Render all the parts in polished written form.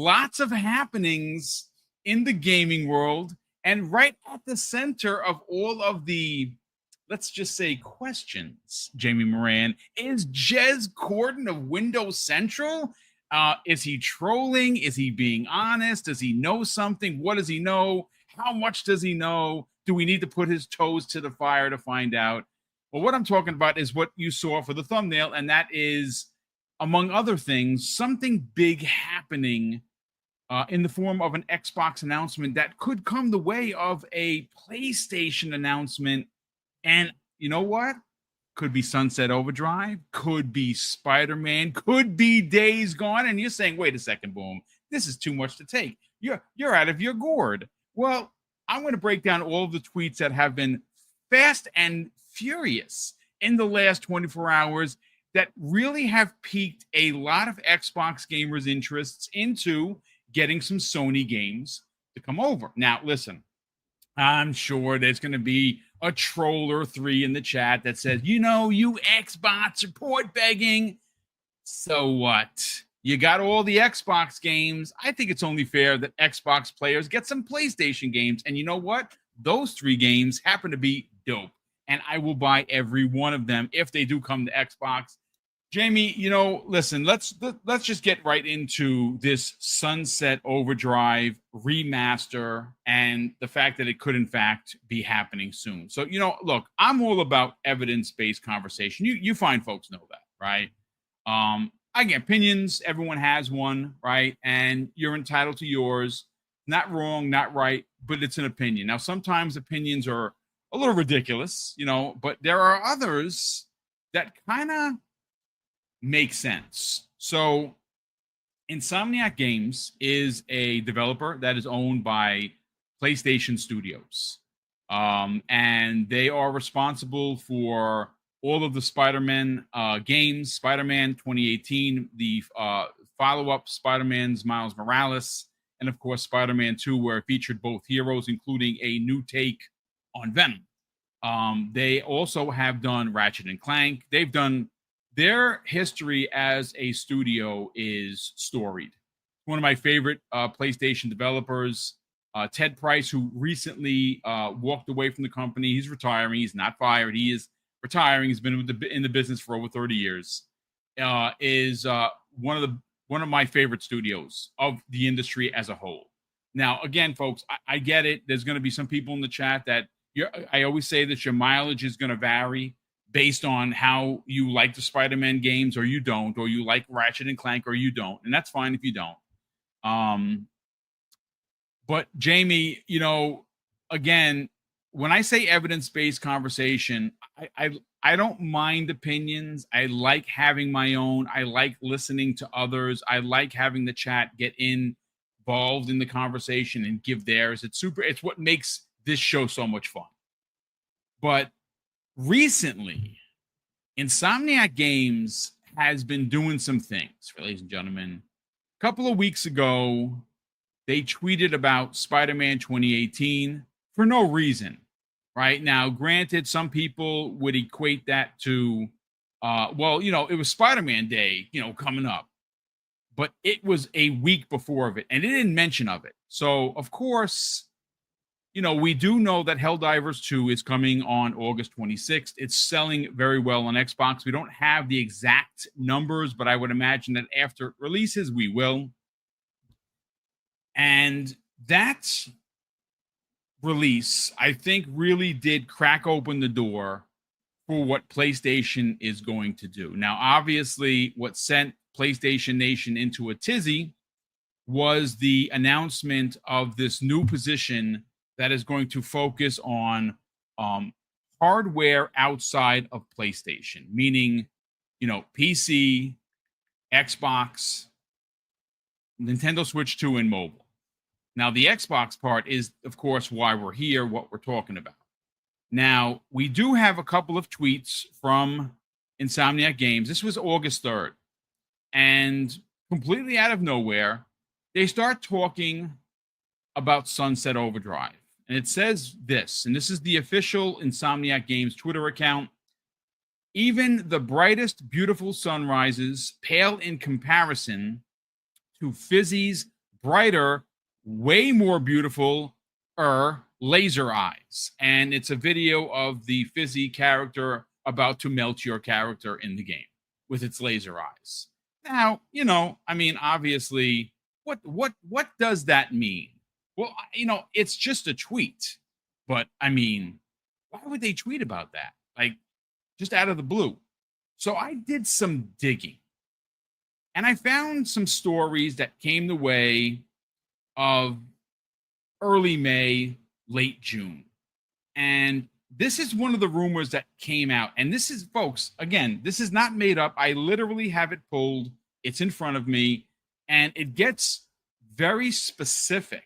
lots of happenings in the gaming world, and right at the center of all of the, let's just say, questions, Jamie Moran, is Jez Corden of Windows Central. Is he trolling? Is he being honest? Does he know something? What does he know? How much does he know? Do we need to put his toes to the fire to find out? Well, what I'm talking about is what you saw for the thumbnail, and that is, among other things, something big happening in the form of an Xbox announcement that could come the way of a PlayStation announcement. And you know what? Could be Sunset Overdrive, could be Spider-Man, could be Days Gone. And you're saying, wait a second, Boom, this is too much to take. You're out of your gourd. Well, I'm going to break down all of the tweets that have been fast and furious in the last 24 hours that really have piqued a lot of Xbox gamers' interests into getting some Sony games to come over. Now, listen, I'm sure there's going to be a troll or three in the chat that says, you Xbox support begging. So what? You got all the Xbox games. I think it's only fair that Xbox players get some PlayStation games. And you know what? Those 3 games happen to be dope. And I will buy every one of them if they do come to Xbox. Jamie, listen, let's just get right into this Sunset Overdrive remaster and the fact that it could, in fact, be happening soon. So, look, I'm all about evidence-based conversation. You fine folks know that, right? I get opinions. Everyone has one, right? And you're entitled to yours. Not wrong, not right, but it's an opinion. Now, sometimes opinions are a little ridiculous, but there are others that kind of make sense. So Insomniac Games is a developer that is owned by PlayStation Studios. And they are responsible for all of the Spider-Man games, Spider-Man 2018, the follow-up Spider-Man's Miles Morales, and of course Spider-Man 2, where it featured both heroes, including a new take on Venom. They also have done Ratchet and Clank. They've done their history as a studio is storied. One of my favorite PlayStation developers, Ted Price, who recently walked away from the company. He's retiring. He's not fired. He is retiring. He's been in the business for over 30 years. Is one of my favorite studios of the industry as a whole. Now, again, folks, I get it. There's going to be some people in the chat that I always say that your mileage is going to vary based on how you like the Spider-Man games or you don't, or you like Ratchet and Clank or you don't. And that's fine if you don't. But Jamie, again, when I say evidence-based conversation, I don't mind opinions. I like having my own. I like listening to others. I like having the chat get involved in the conversation and give theirs. It's what makes this show so much fun. But recently, Insomniac Games has been doing some things, ladies and gentlemen. A couple of weeks ago, they tweeted about Spider-Man 2018 for no reason, right? Now, granted, some people would equate that to, it was Spider-Man Day, coming up. But it was a week before of it, and it didn't mention of it. So, of course, we do know that Helldivers 2 is coming on August 26th. It's selling very well on Xbox. We don't have the exact numbers, but I would imagine that after it releases, we will. And that release, I think, really did crack open the door for what PlayStation is going to do. Now, obviously, what sent PlayStation Nation into a tizzy was the announcement of this new position that is going to focus on hardware outside of PlayStation, meaning, PC, Xbox, Nintendo Switch 2, and mobile. Now, the Xbox part is, of course, why we're here, what we're talking about. Now, we do have a couple of tweets from Insomniac Games. This was August 3rd. And completely out of nowhere, they start talking about Sunset Overdrive. And it says this, and this is the official Insomniac Games Twitter account. Even the brightest, beautiful sunrises pale in comparison to Fizzy's brighter, way more beautiful laser eyes. And it's a video of the Fizzy character about to melt your character in the game with its laser eyes. Now, I mean, obviously, what does that mean? Well, it's just a tweet. But I mean, why would they tweet about that? Like, just out of the blue. So I did some digging. And I found some stories that came the way of early May, late June. And this is one of the rumors that came out. And this is, folks, again, this is not made up. I literally have it pulled. It's in front of me. And it gets very specific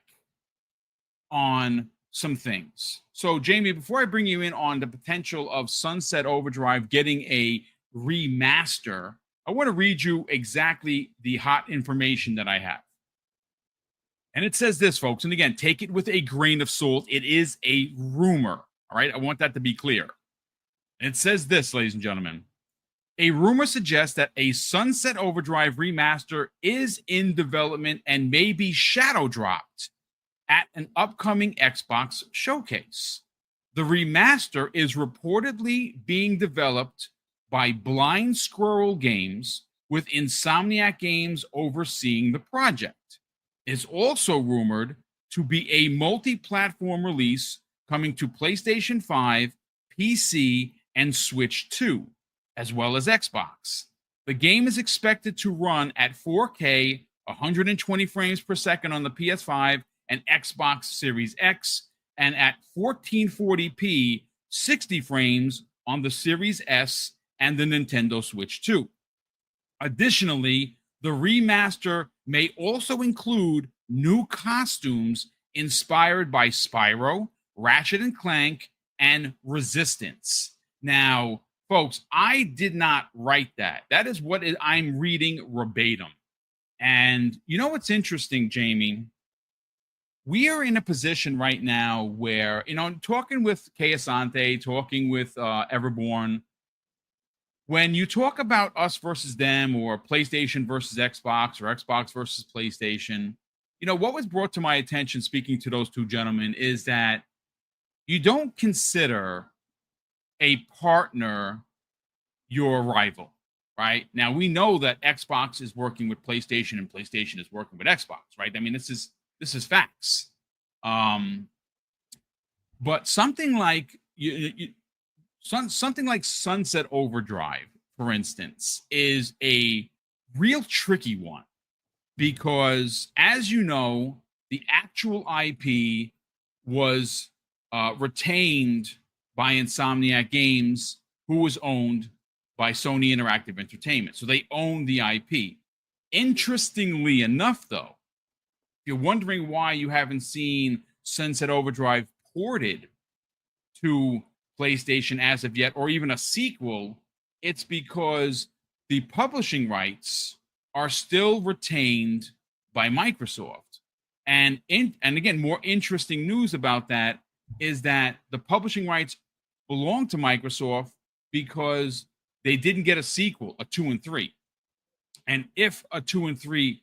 on some things. So, Jamie, before I bring you in on the potential of Sunset Overdrive getting a remaster, I want to read you exactly the hot information that I have. And it says this, folks, and again, take it with a grain of salt. It is a rumor, all right? I want that to be clear. And it says this, ladies and gentlemen. A rumor suggests that a Sunset Overdrive remaster is in development and may be shadow dropped at an upcoming Xbox showcase. The remaster is reportedly being developed by Blind Squirrel Games, with Insomniac Games overseeing the project. It's also rumored to be a multi-platform release coming to PlayStation 5, PC, and Switch 2, as well as Xbox. The game is expected to run at 4K, 120 frames per second on the PS5 and Xbox Series X, and at 1440p, 60 frames on the Series S and the Nintendo Switch 2. Additionally, the remaster may also include new costumes inspired by Spyro, Ratchet and Clank, and Resistance. Now, folks, I did not write that. That is what I'm reading verbatim. And you know what's interesting, Jamie? We are in a position right now where, talking with Kay Asante, talking with Everborn, when you talk about us versus them or PlayStation versus Xbox or Xbox versus PlayStation, what was brought to my attention speaking to those two gentlemen is that you don't consider a partner your rival, right? Now, we know that Xbox is working with PlayStation and PlayStation is working with Xbox, right? I mean, this is facts. But something like something like Sunset Overdrive, for instance, is a real tricky one because, as you know, the actual IP was retained by Insomniac Games, who was owned by Sony Interactive Entertainment. So they own the IP. Interestingly enough, though, if you're wondering why you haven't seen Sunset Overdrive ported to PlayStation as of yet, or even a sequel, it's because the publishing rights are still retained by Microsoft. And again, more interesting news about that is that the publishing rights belong to Microsoft because they didn't get a sequel, a 2 and 3. And if a 2 and 3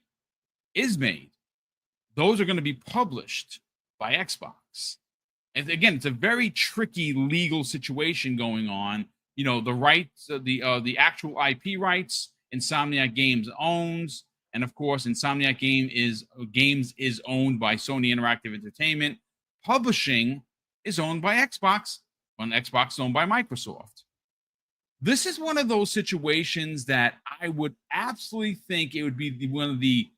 is made, those are going to be published by Xbox. And again, it's a very tricky legal situation going on. The rights, the actual IP rights, Insomniac Games owns, and of course, Insomniac Games is owned by Sony Interactive Entertainment. Publishing is owned by Xbox, when Xbox is owned by Microsoft. This is one of those situations that I would absolutely think it would be one of the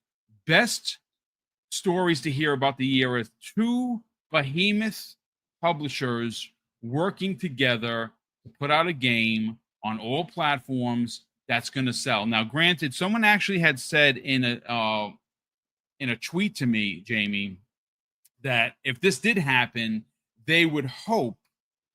best stories to hear about the year, as two behemoth publishers working together to put out a game on all platforms that's going to sell. Now, granted, someone actually had said in a tweet to me, Jamie, that if this did happen, they would hope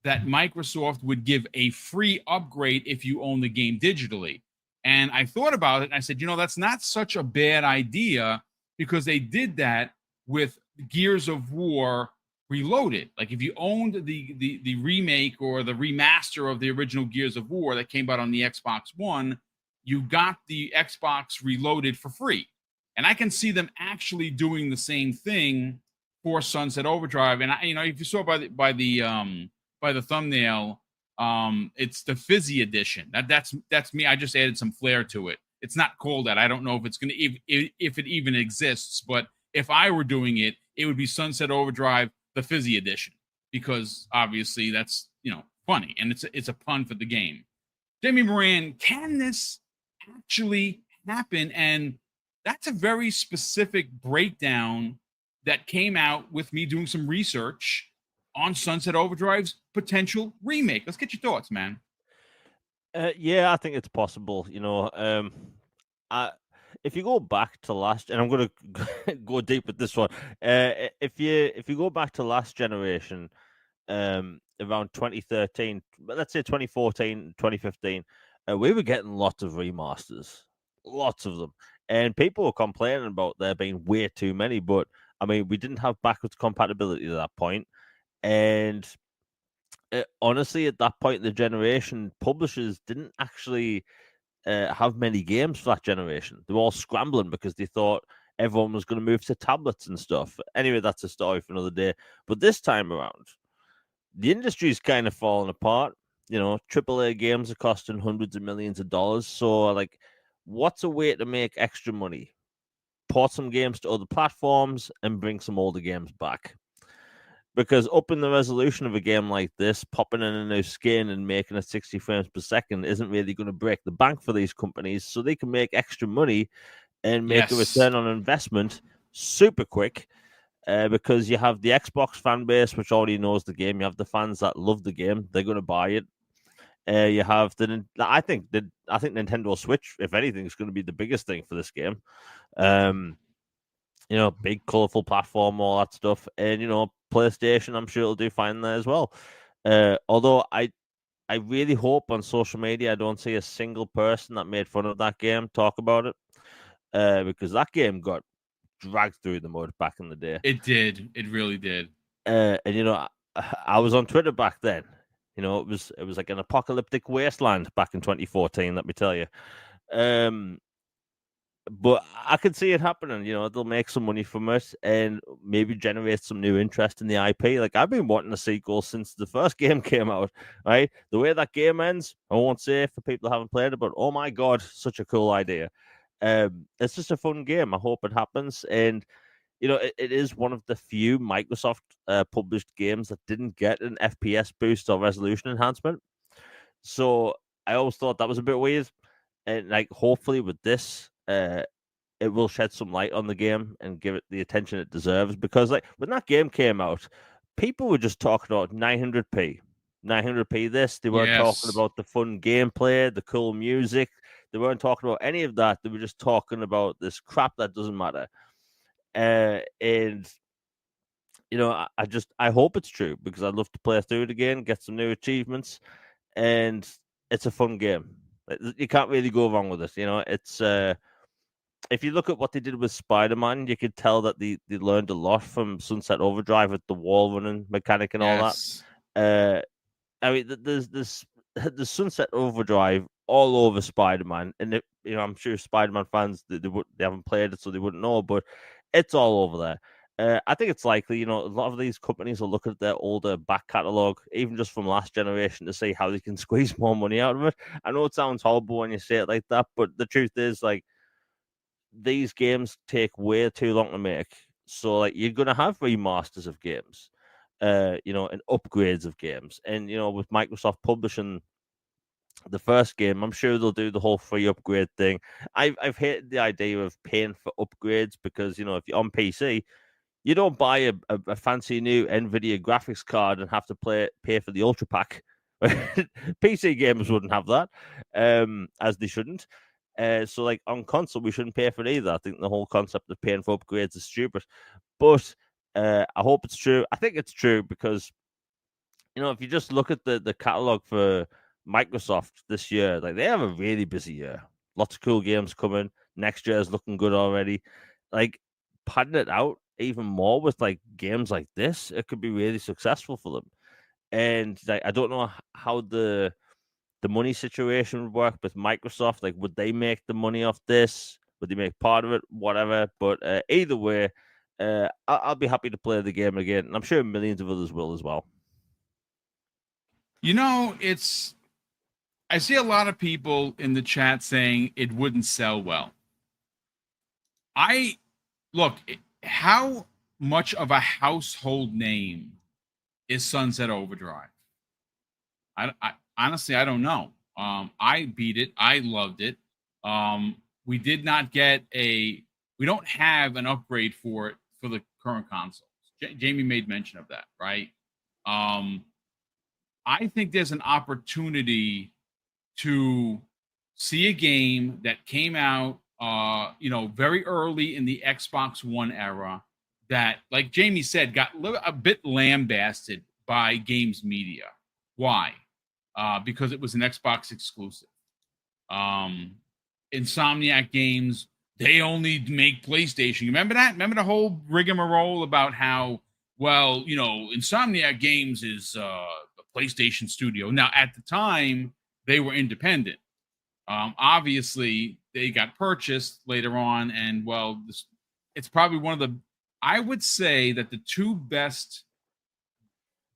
that Microsoft would give a free upgrade if you own the game digitally. And I thought about it and I said, that's not such a bad idea, because they did that with Gears of War Reloaded. Like, if you owned the remake or the remaster of the original Gears of War that came out on the Xbox One, you got the Xbox Reloaded for free. And I can see them actually doing the same thing for Sunset Overdrive. And if you saw by the thumbnail, it's the Fizzy edition. That's me. I just added some flair to it. It's not called that. I don't know if it's gonna if it even exists, but if I were doing it, it would be Sunset Overdrive, the Fizzy edition, because obviously that's funny and it's a pun for the game. Jamie Moran, can this actually happen? And that's a very specific breakdown that came out with me doing some research on Sunset Overdrive's potential remake. Let's get your thoughts, man. Yeah, I think it's possible. If you go back to last, and I'm going to go deep with this one. If you go back to last generation, around 2013, let's say 2014, 2015, we were getting lots of remasters, lots of them, and people were complaining about there being way too many. But I mean, we didn't have backwards compatibility at that point, and honestly, at that point in the generation, publishers didn't actually have many games for that generation. They were all scrambling because they thought everyone was going to move to tablets and stuff. Anyway, that's a story for another day. But this time around, the industry's kind of falling apart. AAA games are costing hundreds of millions of dollars. So, like, what's a way to make extra money? Port some games to other platforms and bring some older games back. Because upping the resolution of a game like this, popping in a new skin and making it 60 frames per second isn't really going to break the bank for these companies. So they can make extra money and make a return on investment super quick. Because you have the Xbox fan base, which already knows the game. You have the fans that love the game; they're going to buy it. You have I think Nintendo Switch, if anything, is going to be the biggest thing for this game. Big colorful platform, all that stuff, and PlayStation, I'm sure it'll do fine there as well. Although I really hope on social media I don't see a single person that made fun of that game talk about it, because that game got dragged through the mud back in the day. It did. It really did. And I was on Twitter back then. It was like an apocalyptic wasteland back in 2014. Let me tell you. But I could see it happening. They'll make some money from it and maybe generate some new interest in the IP. Like, I've been wanting a sequel since the first game came out. Right, the way that game ends, I won't say for people who haven't played it, but oh my god, such a cool idea. It's just a fun game. I hope it happens. And it is one of the few Microsoft published games that didn't get an FPS boost or resolution enhancement. So I always thought that was a bit weird. And like, hopefully with this, it will shed some light on the game and give it the attention it deserves. Because like, when that game came out, people were just talking about 900p this. They weren't talking about the fun gameplay, the cool music. They weren't talking about any of that. They were just talking about this crap that doesn't matter. And I hope it's true, because I'd love to play through it again, get some new achievements, and it's a fun game. You can't really go wrong with it. It's if you look at what they did with Spider-Man, you could tell that they learned a lot from Sunset Overdrive with the wall running mechanic and all that. I mean, there's the Sunset Overdrive all over Spider-Man, and I'm sure Spider-Man fans they haven't played it, so they wouldn't know, but it's all over there. I think it's likely, a lot of these companies will look at their older back catalog, even just from last generation, to see how they can squeeze more money out of it. I know it sounds horrible when you say it like that, but the truth is, like, these games take way too long to make. So, like, you're going to have remasters of games, and upgrades of games. And, with Microsoft publishing the first game, I'm sure they'll do the whole free upgrade thing. I've hated the idea of paying for upgrades because, if you're on PC, you don't buy a fancy new NVIDIA graphics card and have to pay for the Ultra Pack. PC gamers wouldn't have that, as they shouldn't. So, like, on console, we shouldn't pay for it either. I think the whole concept of paying for upgrades is stupid. But I hope it's true. I think it's true because, if you just look at the catalog for Microsoft this year, like, they have a really busy year. Lots of cool games coming. Next year is looking good already. Like, padding it out even more with like games like this, it could be really successful for them. And like, I don't know how the money situation would work with Microsoft. Like, would they make the money off this? Would they make part of it? Whatever. But either way, I'll be happy to play the game again, and I'm sure millions of others will as well. You know, I see a lot of people in the chat saying it wouldn't sell well. Look, how much of a household name is Sunset Overdrive? I honestly, I don't know. I beat it. I loved it. We did not get we don't have an upgrade for it for the current consoles. Jamie made mention of that, right? I think there's an opportunity to see a game that came out, very early in the Xbox One era that, like Jamie said, got a bit lambasted by games media. Why? Because it was an Xbox exclusive. Insomniac Games, they only make PlayStation. Remember that? Remember the whole rigmarole about how, well, Insomniac Games is a PlayStation studio. Now, at the time, they were independent. Obviously, they got purchased later on, and it's probably one of the. I would say that the two best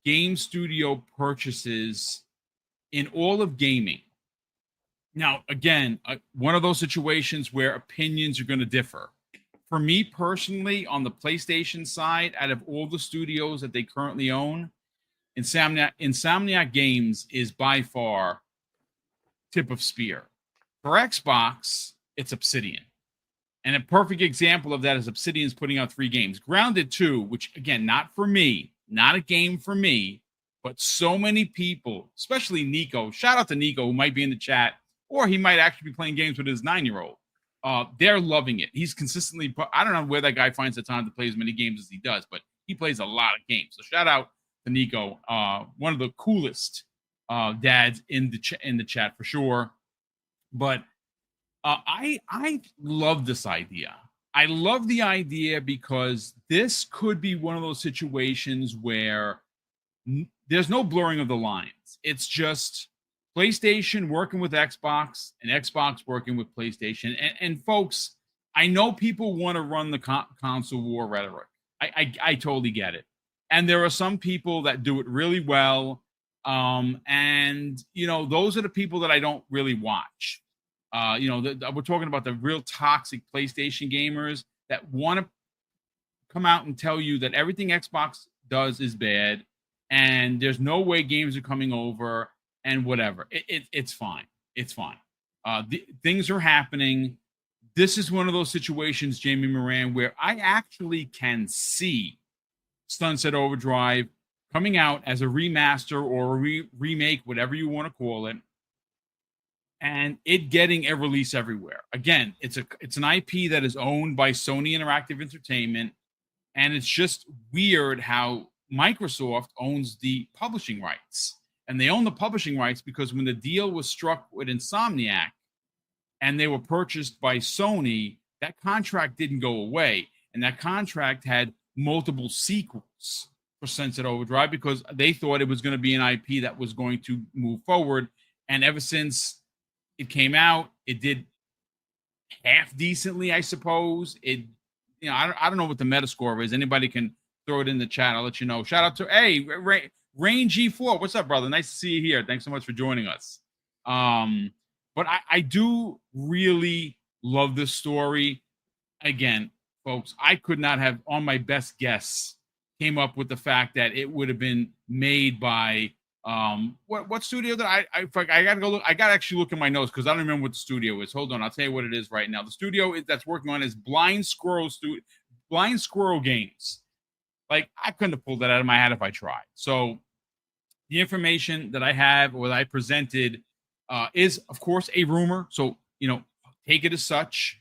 game studio purchases in all of gaming. Now, again, one of those situations where opinions are going to differ. For me personally, on the PlayStation side, out of all the studios that they currently own, Insomniac Games is by far tip of spear. For Xbox, it's Obsidian. And a perfect example of that is Obsidian's putting out 3 games. Grounded 2, which, again, not for me, not a game for me, but so many people, especially Nico, shout out to Nico, who might be in the chat, or he might actually be playing games with his 9-year-old. They're loving it. He's consistently, I don't know where that guy finds the time to play as many games as he does, but he plays a lot of games. So shout out to Nico, one of the coolest dads in the chat for sure. But I love this idea. I love the idea because this could be one of those situations where there's no blurring of the lines. It's just PlayStation working with Xbox and Xbox working with PlayStation. And folks, I know people want to run the console war rhetoric. I totally get it. And there are some people that do it really well. And, those are the people that I don't really watch. We're talking about the real toxic PlayStation gamers that want to come out and tell you that everything Xbox does is bad and there's no way games are coming over and whatever. It's fine. It's fine. Things are happening. This is one of those situations, Jamie Moran, where I actually can see Sunset Overdrive coming out as a remaster or a remake, whatever you want to call it, and it getting a release everywhere. Again, it's an IP that is owned by Sony Interactive Entertainment, and it's just weird how Microsoft owns the publishing rights. And they own the publishing rights because when the deal was struck with Insomniac and they were purchased by Sony, that contract didn't go away. And that contract had multiple sequels for Sunset Overdrive because they thought it was going to be an IP that was going to move forward. And ever since it came out, it did half decently, I suppose. I don't know what the Metascore is. Anybody can throw it in the chat. I'll let you know. Shout out to Rain G4. What's up, brother? Nice to see you here. Thanks so much for joining us. But I do really love this story. Again, folks, I could not have, on my best guess, came up with the fact that it would have been made by what studio that I gotta go look. I gotta actually look in my notes because I don't remember what the studio is. Hold on, I'll tell you what it is right now. The studio that's working on is Blind Squirrel Games. Like, I couldn't have pulled that out of my hat if I tried. So the information that I have or that I presented is, of course, a rumor. So, take it as such.